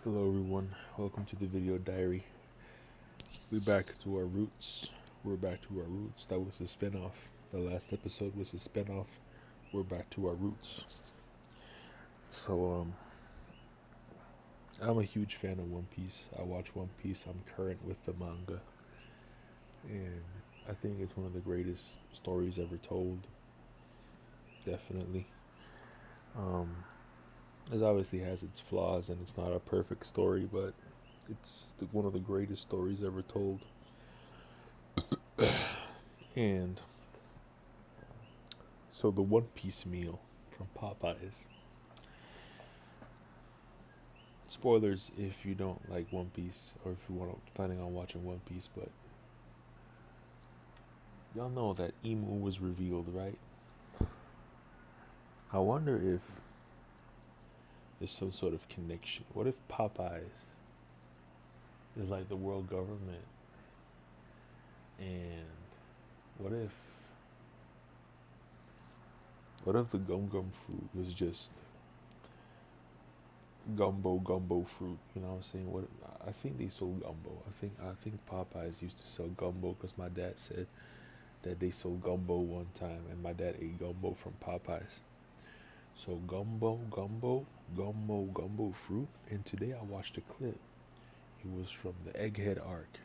Hello everyone, welcome to the video diary. We're back to our roots. We're back to our roots. That was a spinoff. The last episode was a spinoff. We're back to our roots. So I'm a huge fan of One Piece. I watch One Piece. I'm current with the manga, and I think it's one of the greatest stories ever told. Definitely. Um, it obviously has its flaws, and it's not a perfect story, but it's one of the greatest stories ever told. And so the One Piece meal from Popeyes. Spoilers if you don't like One Piece or if you want planning on watching One Piece, but y'all know that Emu was revealed, right? I wonder if there's some sort of connection. What if Popeyes is like the world government, and what if the gum gum fruit was just gumbo fruit? You know what I'm saying? What I think they sold gumbo. I think Popeyes used to sell gumbo because my dad said that they sold gumbo one time, and my dad ate gumbo from Popeyes. So gumbo fruit. And today I watched a clip. It was from the Egghead arc,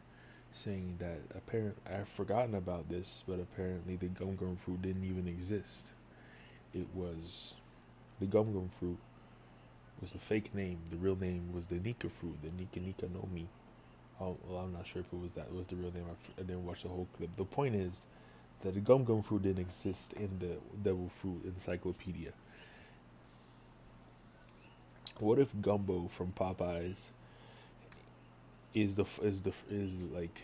saying that apparent I've forgotten about this, but apparently the gum fruit didn't even exist. It was the gum fruit was a fake name. The real name was the Nika fruit, the Nika Nika no Mi. Oh, well, I'm not sure if it was that. It was the real name. I didn't watch the whole clip. The point is that the gum fruit didn't exist in the devil fruit encyclopedia. What if gumbo from Popeyes is like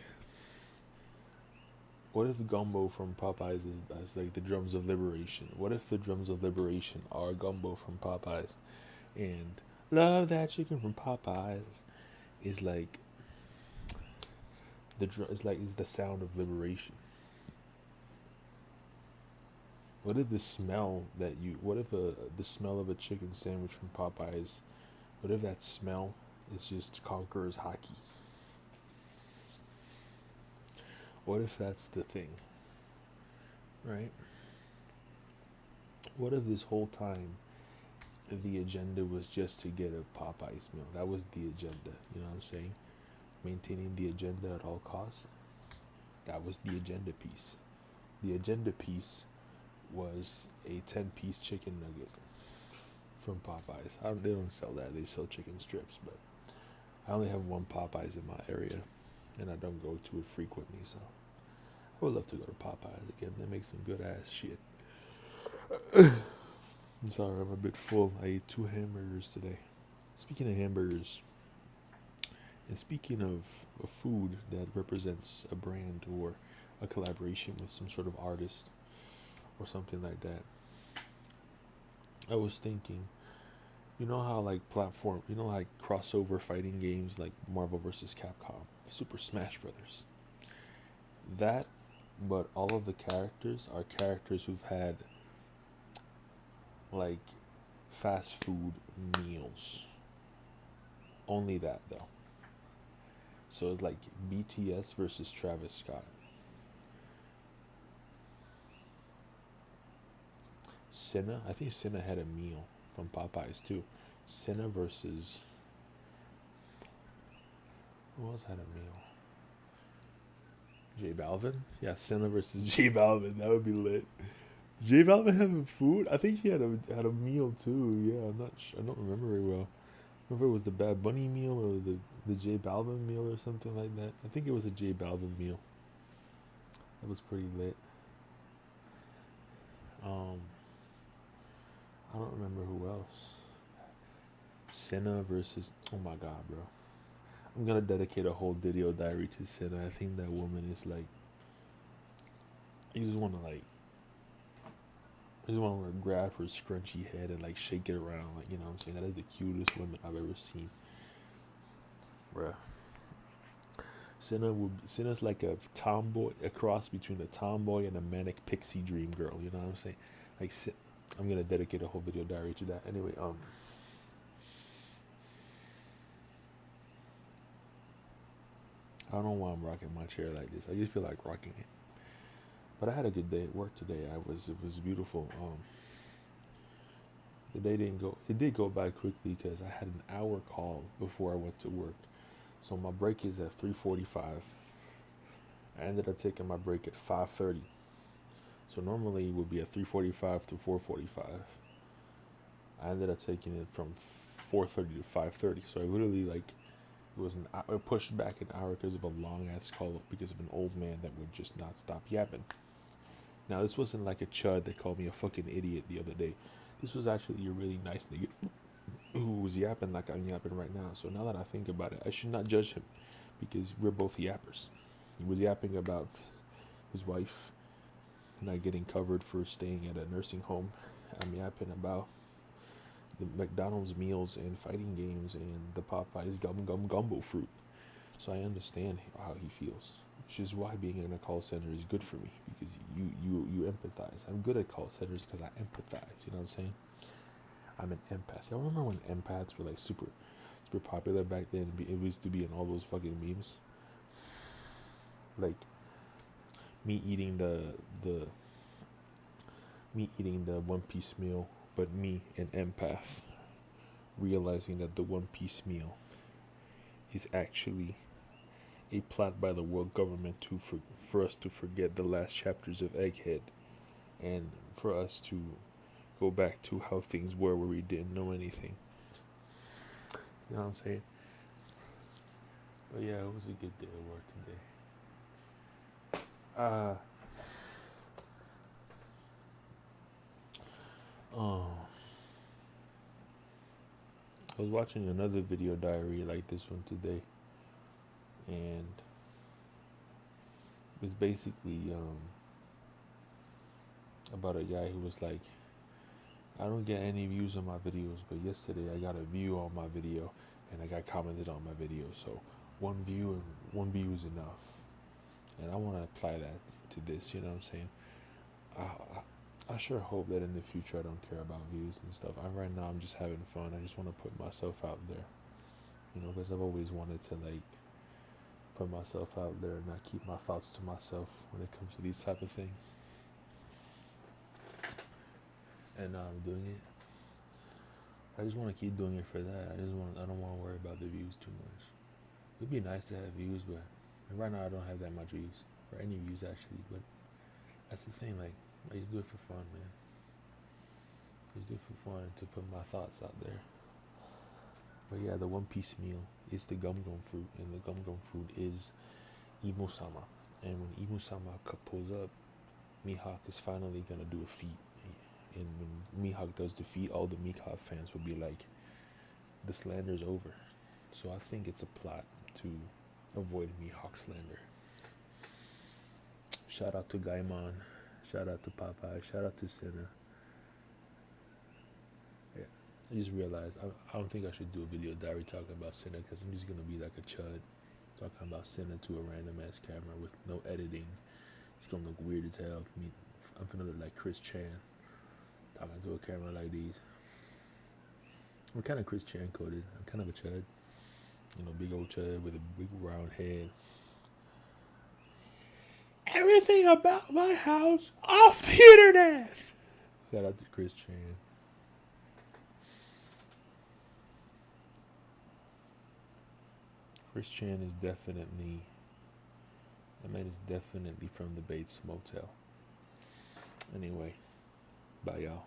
what if the gumbo from Popeyes is like the drums of liberation? What if the drums of liberation are gumbo from Popeyes, and love that chicken from Popeyes is like is the sound of liberation? What if the smell of a chicken sandwich from Popeyes? What if that smell is just Conqueror's hockey? What if that's the thing, right? What if this whole time the agenda was just to get a Popeyes meal? That was the agenda. You know what I'm saying? Maintaining the agenda at all costs. That was the agenda piece. The agenda piece was a 10-piece chicken nugget from Popeyes. They don't sell that. They sell chicken strips, but I only have one Popeyes in my area, and I don't go to it frequently, so I would love to go to Popeyes again. They make some good ass shit. I'm sorry, I'm a bit full. I ate 2 hamburgers today. Speaking of hamburgers, and speaking of food that represents a brand or a collaboration with some sort of artist or something like that, I was thinking, you know how like crossover fighting games like Marvel vs. Capcom, Super Smash Brothers, that, but all of the characters are characters who've had like fast food meals. Only that though. So it's like BTS versus Travis Scott. Senna, I think Senna had a meal from Popeyes too. Senna versus who else had a meal? J Balvin? Yeah, Senna versus J Balvin. That would be lit. J Balvin having food? I think he had a meal too. Yeah, I'm not. I don't remember very well. Remember it was the Bad Bunny meal or the J Balvin meal or something like that. I think it was a J Balvin meal. That was pretty lit. Um, I don't remember who else. Senna versus. Oh my god, bro. I'm gonna dedicate a whole video diary to Senna. I think that woman is like. You just wanna like. I just wanna grab her scrunchy head and like shake it around. Like, you know what I'm saying? That is the cutest woman I've ever seen, bruh. Senna's like a tomboy, a cross between a tomboy and a manic pixie dream girl. You know what I'm saying? Like, I'm gonna dedicate a whole video diary to that. Anyway, I don't know why I'm rocking my chair like this. I just feel like rocking it. But I had a good day at work today. It was beautiful. The day didn't go. It did go by quickly because I had an hour call before I went to work. So my break is at 3:45. I ended up taking my break at 5:30. So normally it would be at 3:45 to 4:45. I ended up taking it from 4:30 to 5:30. So I literally it was an hour, pushed back an hour because of a long ass call because of an old man that would just not stop yapping. Now this wasn't like a chud that called me a fucking idiot the other day. This was actually a really nice nigga who was yapping like I'm yapping right now. So now that I think about it, I should not judge him because we're both yappers. He was yapping about his wife not getting covered for staying at a nursing home. I'm yapping about the McDonald's meals and fighting games and the Popeyes gumbo fruit. So I understand how he feels, which is why being in a call center is good for me because you empathize. I'm good at call centers because I empathize. You know what I'm saying? I'm an empath. Y'all remember when empaths were like super popular back then? It used to be in all those fucking memes, like me eating the me eating the One Piece meal, but me an empath realizing that the One Piece meal is actually a plot by the world government for us to forget the last chapters of Egghead and for us to go back to how things were where we didn't know anything. You know what I'm saying? But yeah, it was a good day at work today. Oh, I was watching another video diary like this one today, and it was basically about a guy who was like, I don't get any views on my videos, but yesterday I got a view on my video and I got commented on my video. So one view is enough. And I want to apply that to this, you know what I'm saying? I sure hope that in the future I don't care about views and stuff. Right now I'm just having fun. I just want to put myself out there, you know, because I've always wanted to put myself out there and not keep my thoughts to myself when it comes to these type of things. And now I'm doing it. I just want to keep doing it for that. I don't want to worry about the views too much. It'd be nice to have views, but right now I don't have that much views, or any views actually. But that's the thing, I just do it for fun, man. I just do it for fun to put my thoughts out there. But yeah, the One Piece meal is the gum gum fruit, and the gum gum fruit is Imo-sama. And when Imo-sama pulls up, Mihawk is finally gonna do a feat. And when Mihawk does the feat, all the Mihawk fans will be like, the slander's over. So I think it's a plot to avoid Mihawk slander. Shout out to Gaimon. Shout out to Popeye. Shout out to Senna. Yeah, I just realized I don't think I should do a video diary talking about Senna because I'm just gonna be like a chud talking about Senna to a random ass camera with no editing. It's gonna look weird as hell. I'm gonna look like Chris Chan talking to a camera like these. I'm kind of Chris Chan coded. I'm kind of a chud. You know, big old chud with a big round head. Everything about my house off the internet. Shout out to Chris Chan. Chris Chan is definitely, that man is definitely from the Bates Motel. Anyway, bye y'all.